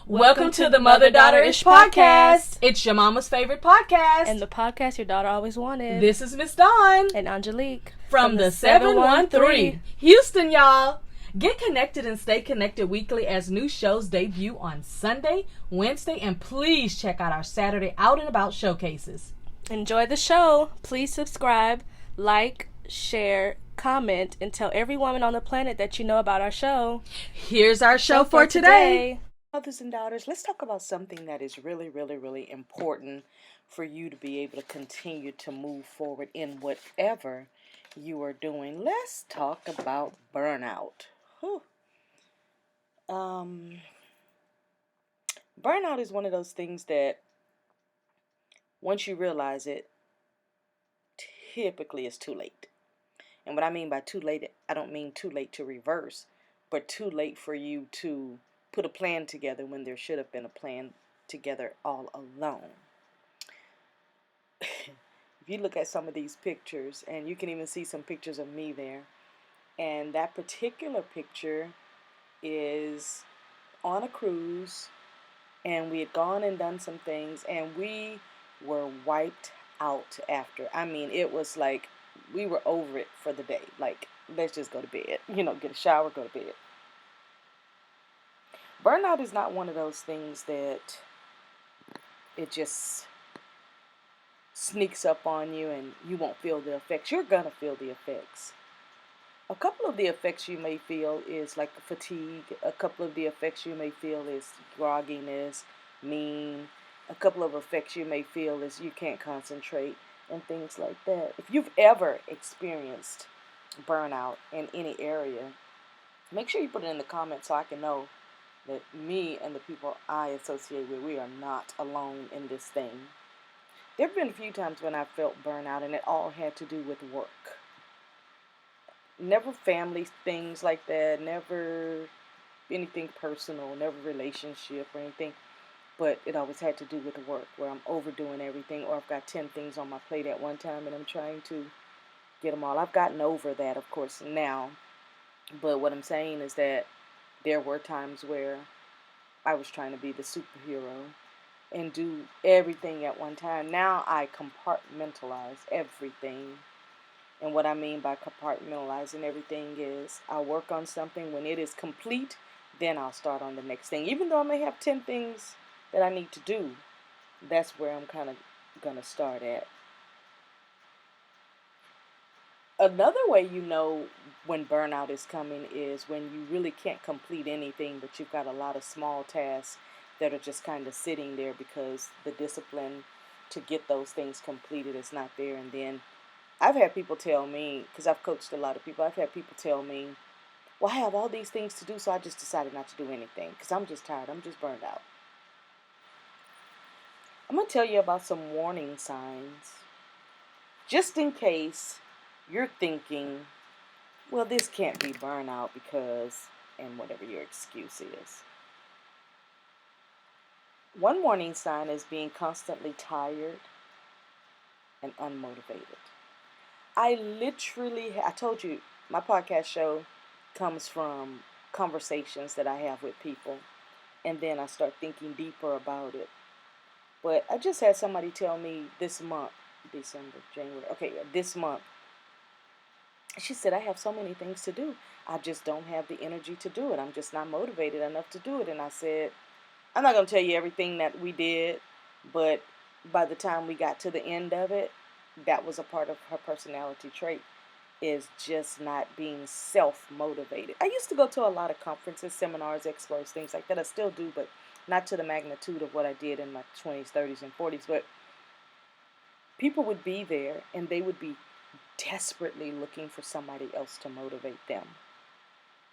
Welcome to the Mother-Daughter Ish podcast. It's your mama's favorite podcast. And the podcast your daughter always wanted. This is Miss Dawn. And Angelique. From the 713. Houston, y'all. Get connected and stay connected weekly as new shows debut on Sunday, Wednesday, and please check out our Saturday Out and About showcases. Enjoy the show. Please subscribe, like, share, comment, and tell every woman on the planet that you know about our show. Here's our show for today. Mothers and daughters, let's talk about something that is really, really, really important for you to be able to continue to move forward in whatever you are doing. Let's talk about burnout. Burnout is one of those things that once you realize it, typically it's too late. And what I mean by too late, I don't mean too late to reverse, but too late for you to put a plan together when there should have been a plan together all along. If you look at some of these pictures, and you can even see some pictures of me there, and that particular picture is on a cruise, and we had gone and done some things, and we were wiped out after. I mean, it was like we were over it for the day. Like, let's just go to bed, get a shower, go to bed. Burnout is not one of those things that it just sneaks up on you and you won't feel the effects. You're going to feel the effects. A couple of the effects you may feel is like fatigue. A couple of the effects you may feel is grogginess, mean. A couple of effects you may feel is you can't concentrate and things like that. If you've ever experienced burnout in any area, make sure you put it in the comments so I can know that me and the people I associate with, we are not alone in this thing. There have been a few times when I felt burnout, and it all had to do with work. Never family things like that, never anything personal, never relationship or anything, but it always had to do with work, where I'm overdoing everything, or I've got 10 things on my plate at one time, and I'm trying to get them all. I've gotten over that, of course, now, but what I'm saying is that there were times where I was trying to be the superhero and do everything at one time. Now I compartmentalize everything. And what I mean by compartmentalizing everything is I'll work on something. When it is complete, then I'll start on the next thing. Even though I may have 10 things that I need to do, that's where I'm kind of going to start at. Another way you know when burnout is coming is when you really can't complete anything, but you've got a lot of small tasks that are just kind of sitting there because the discipline to get those things completed is not there. And then I've had people tell me, because I've coached a lot of people, I've had people tell me, well, I have all these things to do, so I just decided not to do anything because I'm just tired. I'm just burned out. I'm going to tell you about some warning signs, just in case you're thinking, well, this can't be burnout because, and whatever your excuse is. One warning sign is being constantly tired and unmotivated. I told you, my podcast show comes from conversations that I have with people, and then I start thinking deeper about it. But I just had somebody tell me this month, this month, she said, I have so many things to do. I just don't have the energy to do it. I'm just not motivated enough to do it. And I said, I'm not going to tell you everything that we did, but by the time we got to the end of it, that was a part of her personality trait, is just not being self-motivated. I used to go to a lot of conferences, seminars, expos, things like that. I still do, but not to the magnitude of what I did in my 20s, 30s, and 40s. But people would be there, and they would be desperately looking for somebody else to motivate them.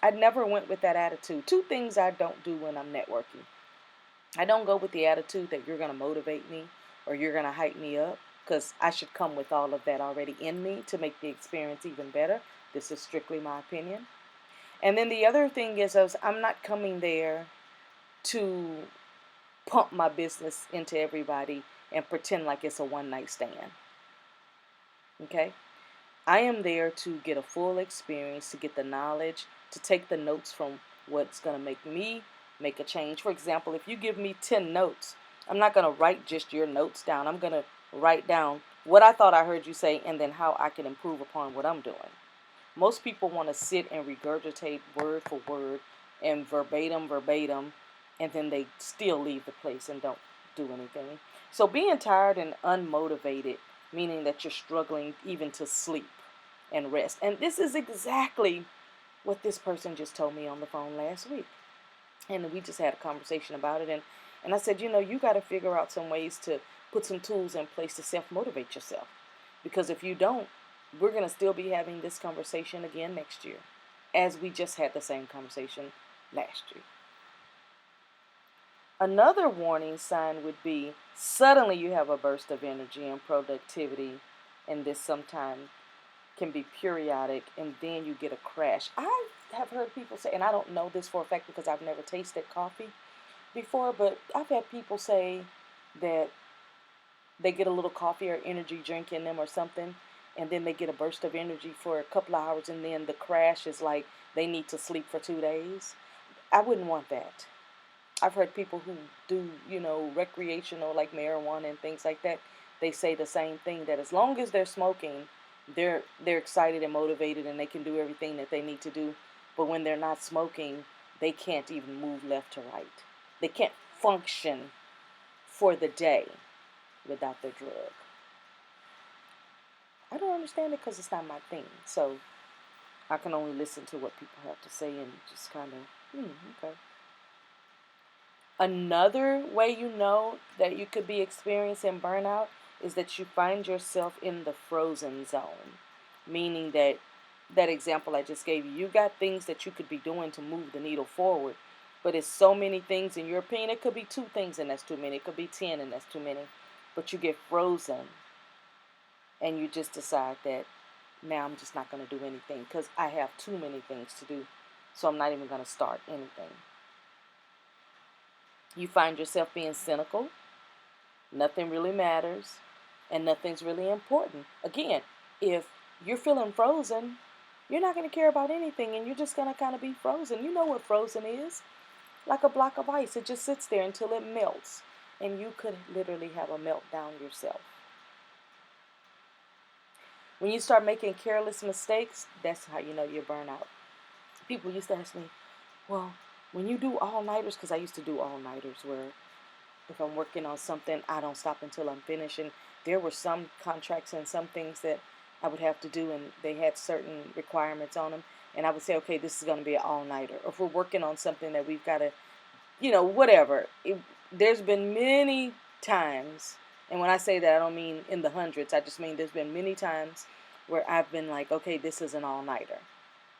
I never went with that attitude. Two things I don't do when I'm networking. I don't go with the attitude that you're going to motivate me or you're going to hype me up, because I should come with all of that already in me to make the experience even better. This is strictly my opinion. And then the other thing is I'm not coming there to pump my business into everybody and pretend like it's a one-night stand. Okay? I am there to get a full experience, to get the knowledge, to take the notes from what's going to make me make a change. For example, if you give me 10 notes, I'm not going to write just your notes down. I'm going to write down what I thought I heard you say and then how I can improve upon what I'm doing. Most people want to sit and regurgitate word for word and verbatim, and then they still leave the place and don't do anything. So being tired and unmotivated, meaning that you're struggling even to sleep and rest. And this is exactly what this person just told me on the phone last week. And we just had a conversation about it. And I said, you got to figure out some ways to put some tools in place to self-motivate yourself. Because if you don't, we're going to still be having this conversation again next year, as we just had the same conversation last year. Another warning sign would be suddenly you have a burst of energy and productivity, and this sometimes can be periodic, and then you get a crash. I have heard people say, and I don't know this for a fact because I've never tasted coffee before, but I've had people say that they get a little coffee or energy drink in them or something, and then they get a burst of energy for a couple of hours, and then the crash is like they need to sleep for 2 days. I wouldn't want that. I've heard people who do, recreational like marijuana and things like that. They say the same thing, that as long as they're smoking, they're excited and motivated and they can do everything that they need to do. But when they're not smoking, they can't even move left to right. They can't function for the day without their drug. I don't understand it because it's not my thing. So I can only listen to what people have to say and just kind of, okay. Another way you know that you could be experiencing burnout is that you find yourself in the frozen zone. Meaning that example I just gave you, you got things that you could be doing to move the needle forward, but it's so many things. In your opinion, it could be 2 things and that's too many. It could be 10 and that's too many. But you get frozen and you just decide that now I'm just not going to do anything because I have too many things to do. So I'm not even going to start anything. You find yourself being cynical. Nothing really matters and nothing's really important. Again, if you're feeling frozen, you're not going to care about anything and you're just going to kind of be frozen. You know what frozen is? Like a block of ice. It just sits there until it melts. And you could literally have a meltdown yourself. When you start making careless mistakes, that's how you know you're burnt out. People used to ask me, well, when you do all-nighters, because I used to do all-nighters where if I'm working on something, I don't stop until I'm finished. And there were some contracts and some things that I would have to do, and they had certain requirements on them. And I would say, okay, this is going to be an all-nighter. Or if we're working on something that we've got to, whatever. There's been many times, and when I say that, I don't mean in the hundreds. I just mean there's been many times where I've been like, okay, this is an all-nighter.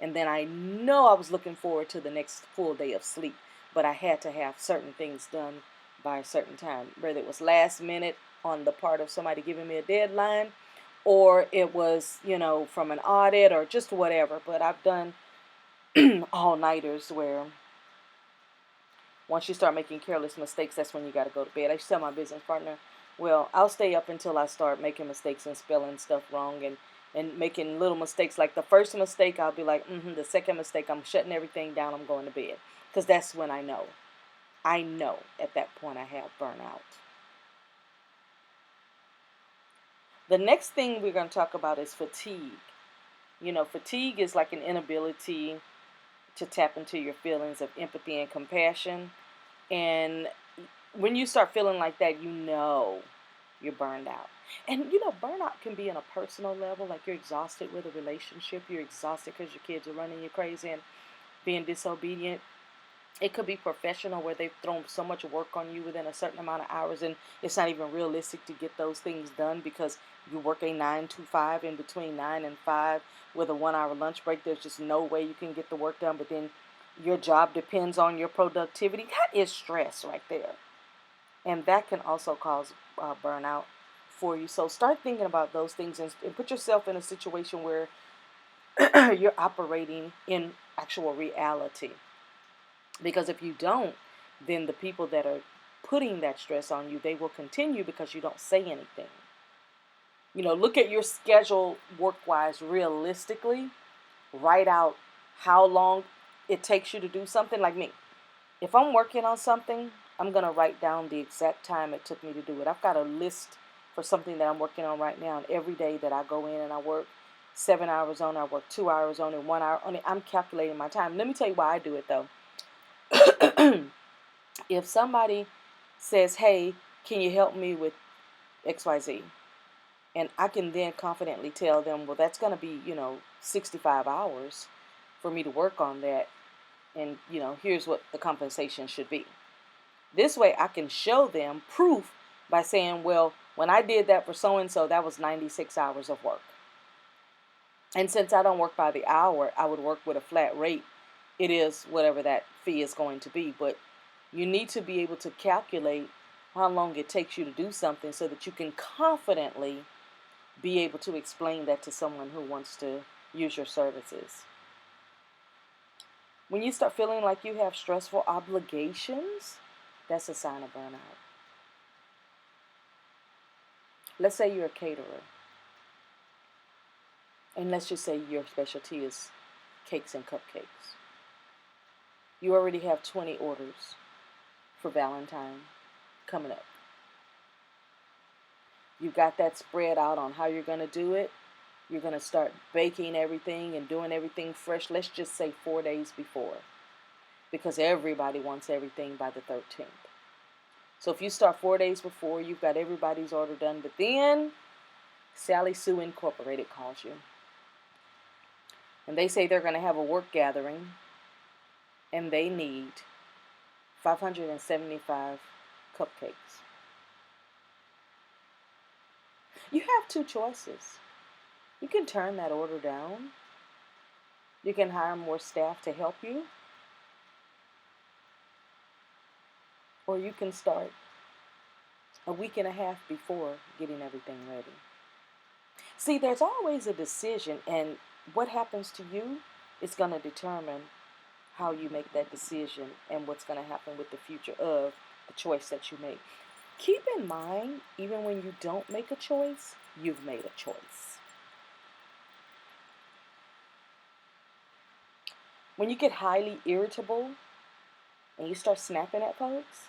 And then I know I was looking forward to the next full day of sleep, but I had to have certain things done by a certain time, whether it was last minute on the part of somebody giving me a deadline, or it was, from an audit or just whatever. But I've done all-nighters where once you start making careless mistakes, that's when you got to go to bed. I used to tell my business partner, well, I'll stay up until I start making mistakes and spelling stuff wrong and making little mistakes. Like the first mistake, I'll be like, the second mistake, I'm shutting everything down, I'm going to bed. Because that's when I know. I know at that point I have burnout. The next thing we're going to talk about is fatigue. Fatigue is like an inability to tap into your feelings of empathy and compassion. And when you start feeling like that, you're burned out. And, burnout can be on a personal level, like you're exhausted with a relationship. You're exhausted because your kids are running you crazy and being disobedient. It could be professional, where they've thrown so much work on you within a certain amount of hours, and it's not even realistic to get those things done because you work a 9 to 5 in between 9 and 5 with a 1-hour lunch break. There's just no way you can get the work done, but then your job depends on your productivity. That is stress right there. And that can also cause burnout for you. So start thinking about those things and put yourself in a situation where you're operating in actual reality. Because if you don't, then the people that are putting that stress on you, they will continue because you don't say anything. Look at your schedule work-wise realistically. Write out how long it takes you to do something. Like me, If I'm working on something, I'm going to write down the exact time it took me to do it. I've got a list for something that I'm working on right now. And every day that I go in and I work 7 hours on it, I work 2 hours on it, 1 hour on it, I'm calculating my time. Let me tell you why I do it, though. If somebody says, hey, can you help me with XYZ? And I can then confidently tell them, well, that's going to be, 65 hours for me to work on that. And, here's what the compensation should be. This way I can show them proof by saying, well, when I did that for so-and-so, that was 96 hours of work. And since I don't work by the hour, I would work with a flat rate. It is whatever that fee is going to be. But you need to be able to calculate how long it takes you to do something so that you can confidently be able to explain that to someone who wants to use your services. When you start feeling like you have stressful obligations, that's a sign of burnout. Let's say you're a caterer. And let's just say your specialty is cakes and cupcakes. You already have 20 orders for Valentine coming up. You got that spread out on how you're going to do it. You're going to start baking everything and doing everything fresh. Let's just say 4 days before. Because everybody wants everything by the 13th. So if you start 4 days before, you've got everybody's order done. But then Sally Sue Incorporated calls you. And they say they're going to have a work gathering. And they need 575 cupcakes. You have two choices. You can turn that order down. You can hire more staff to help you. Or you can start a week and a half before getting everything ready. See, there's always a decision, and what happens to you is going to determine how you make that decision and what's going to happen with the future of the choice that you make. Keep in mind, even when you don't make a choice, you've made a choice. When you get highly irritable and you start snapping at folks,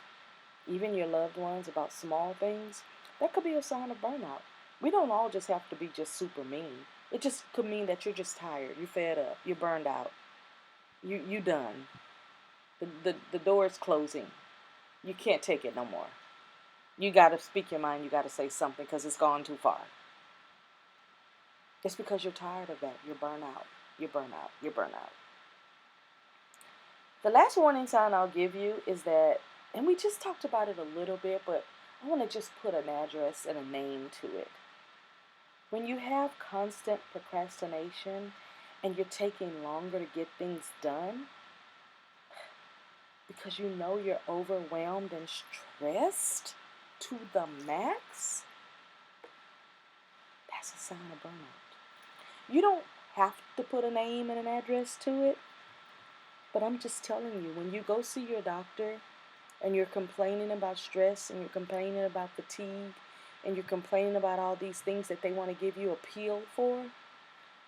even your loved ones, about small things, that could be a sign of burnout. We don't all just have to be just super mean. It just could mean that you're just tired, you're fed up, you're burned out, you done. The door is closing. You can't take it no more. You got to speak your mind. You got to say something because it's gone too far. It's because you're tired of that. You're burnt out. You're burnt out. You're burnt out. The last warning sign I'll give you is that, and we just talked about it a little bit, but I want to just put an address and a name to it. When you have constant procrastination and you're taking longer to get things done because you know you're overwhelmed and stressed to the max, that's a sign of burnout. You don't have to put a name and an address to it, but I'm just telling you, when you go see your doctor and you're complaining about stress and you're complaining about fatigue and you're complaining about all these things that they want to give you a pill for,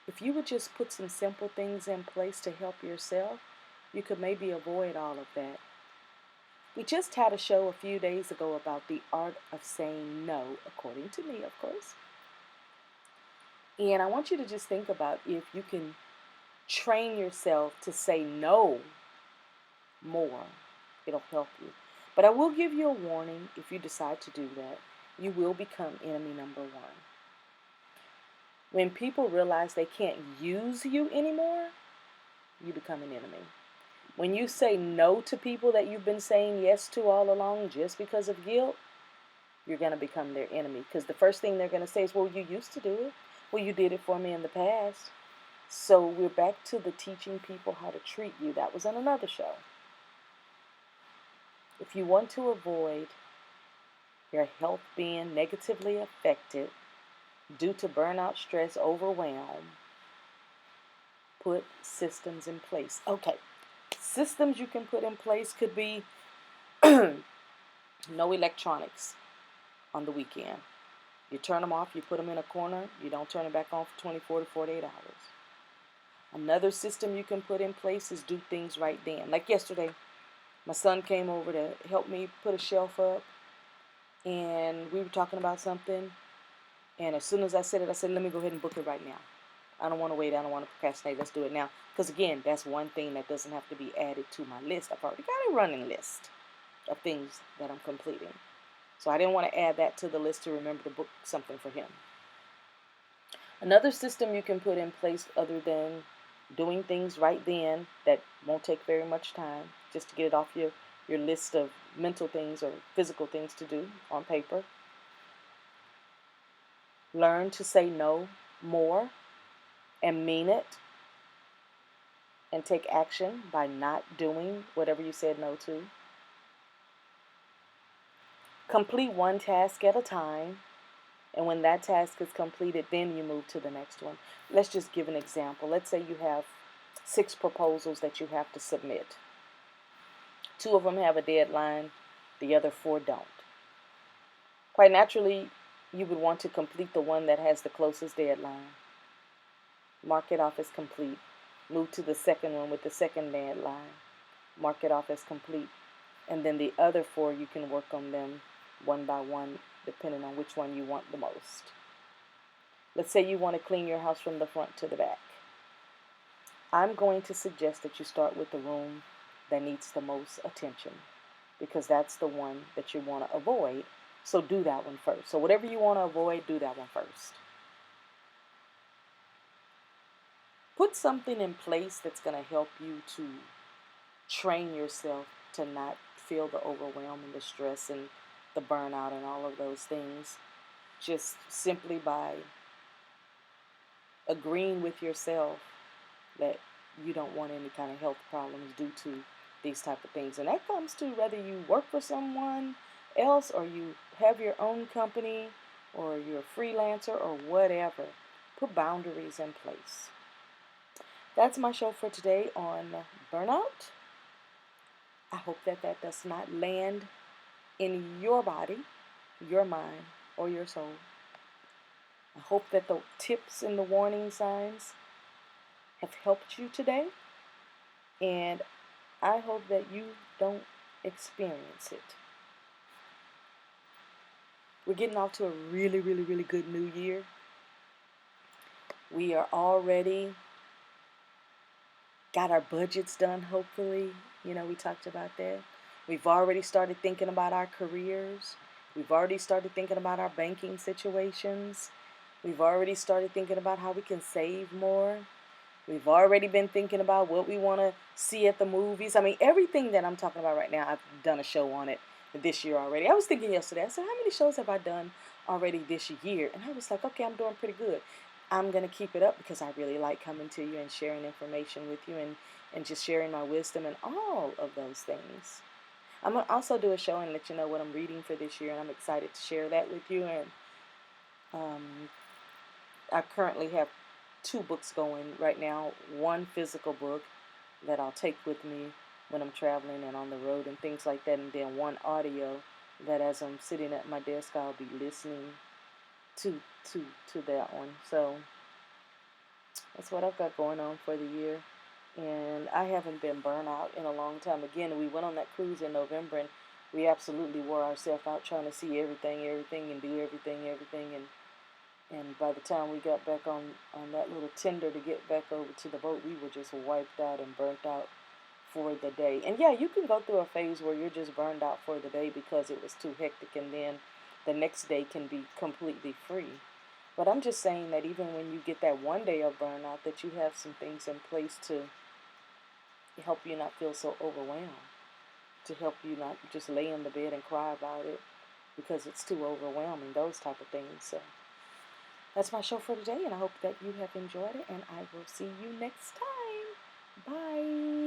if you would just put some simple things in place to help yourself, you could maybe avoid all of that. We just had a show a few days ago about the art of saying no, according to me, of course. And I want you to just think about if you can train yourself to say no more. It'll help you. But I will give you a warning if you decide to do that. You will become enemy number one. When people realize they can't use you anymore, you become an enemy. When you say no to people that you've been saying yes to all along just because of guilt, you're going to become their enemy. Because the first thing they're going to say is, well, you used to do it. Well, you did it for me in the past. So we're back to the teaching people how to treat you. That was on another show. If you want to avoid your health being negatively affected due to burnout, stress, overwhelm, put systems in place. Okay. Systems you can put in place could be no electronics on the weekend. You turn them off, you put them in a corner, you don't turn it back on for 24 to 48 hours. Another system you can put in place is do things right then. Like yesterday, My son came over to help me put a shelf up, and we were talking about something. And as soon as I said it, I said, let me go ahead and book it right now. I don't want to wait. I don't want to procrastinate. Let's do it now. Because, again, that's one thing that doesn't have to be added to my list. I've already got a running list of things that I'm completing. So I didn't want to add that to the list to remember to book something for him. Another system you can put in place other than doing things right then that won't take very much time, just to get it off your list of mental things or physical things to do on paper. Learn to say no more and mean it, and take action by not doing whatever you said no to. Complete one task at a time, and when that task is completed, then you move to the next one. Let's just give an example. Let's say you have 6 proposals that you have to submit. 2 of them have a deadline, the other 4 don't. Quite naturally, you would want to complete the one that has the closest deadline. Mark it off as complete. Move to the second one with the second deadline. Mark it off as complete. And then the other 4, you can work on them one by one, depending on which one you want the most. Let's say you want to clean your house from the front to the back. I'm going to suggest that you start with the room that needs the most attention, because that's the one that you want to avoid. So do that one first. So whatever you want to avoid, do that one first. Put something in place that's going to help you to train yourself to not feel the overwhelm and the stress and the burnout and all of those things, just simply by agreeing with yourself that you don't want any kind of health problems due to these type of things. And that comes to whether you work for someone else or you have your own company or you're a freelancer or whatever. Put boundaries in place. That's my show for today on burnout. I hope that does not land in your body, your mind, or your soul. I hope that the tips and the warning signs have helped you today, and I hope that you don't experience it. We're getting off to a really, really, really good new year. We are already got our budgets done, hopefully. We talked about that. We've already started thinking about our careers. We've already started thinking about our banking situations. We've already started thinking about how we can save more. We've already been thinking about what we want to see at the movies. I mean, everything that I'm talking about right now, I've done a show on it this year already. I was thinking yesterday, I said, how many shows have I done already this year? And I was like, okay, I'm doing pretty good. I'm going to keep it up because I really like coming to you and sharing information with you and just sharing my wisdom and all of those things. I'm going to also do a show and let you know what I'm reading for this year, and I'm excited to share that with you. And I currently have 2 books going right now. One physical book that I'll take with me when I'm traveling and on the road and things like that, and then one audio that as I'm sitting at my desk I'll be listening to that one. So that's what I've got going on for the year, and I haven't been burnt out in a long time. Again, we went on that cruise in November and we absolutely wore ourselves out trying to see everything and do everything, and by the time we got back on that little tender to get back over to the boat, we were just wiped out and burnt out for the day. And yeah, you can go through a phase where you're just burned out for the day because it was too hectic, and then the next day can be completely free. But I'm just saying that even when you get that one day of burnout, that you have some things in place to help you not feel so overwhelmed, to help you not just lay in the bed and cry about it because it's too overwhelming, those type of things. So that's my show for today, and I hope that you have enjoyed it, and I will see you next time. Bye.